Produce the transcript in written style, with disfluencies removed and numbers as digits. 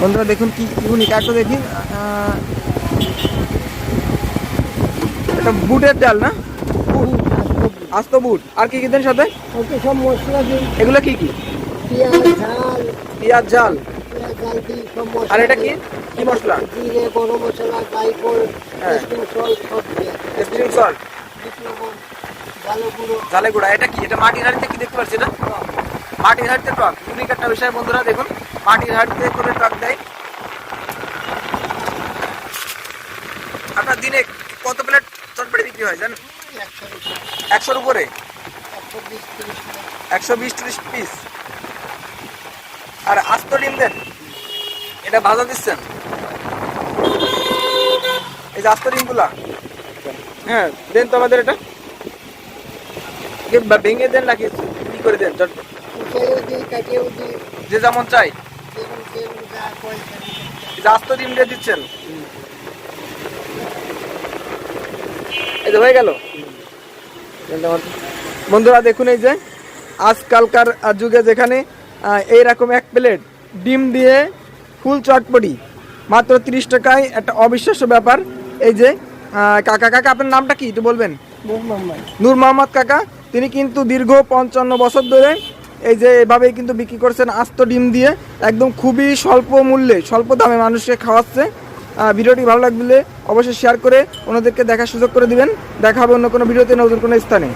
বন্ধুরা দেখুন কি ইউনিক, একটা দেখি একটা বুটের ডাল না, বুট, আস্ত বুট। আর কি কি দেন সাথে? সব মশলা দিই, এগুলো কি কি? পেঁয়াজ ঝাল, পেঁয়াজ ঝাল। দিই সব মশলা। আর এটা কি কি মশলা? জিরে, গরম মশলা, জায়ফল, হ্যাঁ। টেস্টিং সল্ট সব দিয়ে। টেস্টিং সল্ট, বিট লবণ, ভালো গুঁড়ো। ঝালে গুঁড়া। এটা কি? এটা মাটির হাঁড়িতে কি দেখতে পাচ্ছি না? মাটির হাঁড়িতে টক। ইউনিক একটা বিষয় বন্ধুরা, দেখুন মাটির হাঁড়িতে করে টক দেয়। আপনার দিনে কত প্লেট চটপটি বিক্রি হয় জানেন? 100-র উপরে, 120-30 পিস। আর আস্ত ডিম দেন, এটা ভাজা দিচ্ছেন? এই যে আস্ত ডিমগুলা, হ্যাঁ দেন তো আমাদের। এটা ভেঙে দেন নাকি কি করে দেন? চটপট কুচাইও দিই, কাটিয়েও দিই, যে যেমন চাই। যেমন যেমন যা পয়সা দিই। এই যে আস্ত ডিম দিয়ে দিচ্ছেন, এই যে হয়ে গেল। বন্ধুরা দেখুন, এই যে আজকালকার যুগে যেখানে এইরকম এক প্লেট ডিম দিয়ে ফুল চটপটি মাত্র 30 টাকায়, একটা অবিশ্বাস্য ব্যাপার। এই যে কাকা, আপনার নামটা কি একটু বলবেন? নূর মোহাম্মদ কাকা। তিনি কিন্তু দীর্ঘ 55 বছর ধরে এই যে এভাবেই কিন্তু বিক্রি করছেন আস্ত ডিম দিয়ে, একদম খুবই স্বল্প মূল্যে, স্বল্প দামে মানুষকে খাওয়াচ্ছে। ভিডিওটি ভালো লাগলে অবশ্যই শেয়ার করে ওনাদেরকে দেখার সুযোগ করে দিবেন। দেখা হবে অন্য কোনো ভিডিওতে, নতুন কোনো স্থানে।